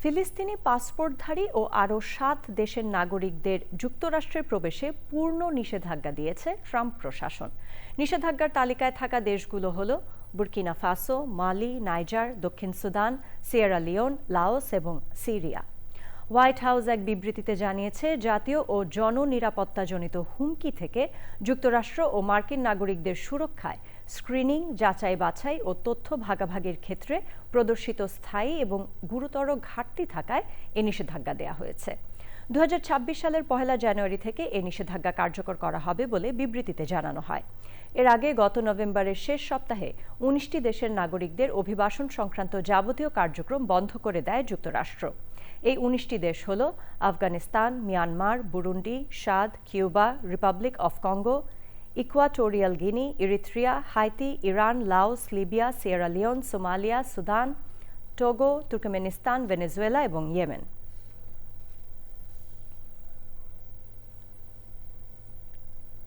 ফিলিস্তিনি পাসপোর্টধারী ও আরও ৭ দেশের নাগরিকদের যুক্তরাষ্ট্রের প্রবেশে পূর্ণ নিষেধাজ্ঞা দিয়েছে ট্রাম্প প্রশাসন। নিষেধাজ্ঞার তালিকায় থাকা দেশগুলো হল বুর্কিনা ফাসো, মালি, নাইজার, দক্ষিণ সুদান, সিয়েরা লিওন, লাওস এবং সিরিয়া। হোয়াইট হাউস এক বিবৃতিতে জানিয়েছে, জাতীয় ও জননিরাপত্তাজনিত হুমকি থেকে যুক্তরাষ্ট্র ও মার্কিন নাগরিকদের সুরক্ষায় স্ক্রিনিং, যাচাই বাছাই ও তথ্য ভাগাভাগির ক্ষেত্রে প্রদর্শিত স্থায়ী এবং গুরুতর ঘাটতি থাকায় এ নিষেধাজ্ঞা দেওয়া হয়েছে। 2026 সালের 1 জানুয়ারি থেকে এ নিষেধাজ্ঞা কার্যকর করা হবে বলে বিবৃতিতে জানানো হয়। এর আগে গত নভেম্বরের শেষ সপ্তাহে 19টি দেশের নাগরিকদের অভিবাসন সংক্রান্ত যাবতীয় কার্যক্রম বন্ধ করে দেয় যুক্তরাষ্ট্র। এই 19টি দেশ হল Afghanistan, Myanmar, Burundi, Chad, Cuba, Republic of Congo, Equatorial Guinea, Eritrea, Haiti, Iran, Laos, Libya, Sierra Leone, Somalia, Sudan, Togo, Turkmenistan, Venezuela এবং ইয়েমেন।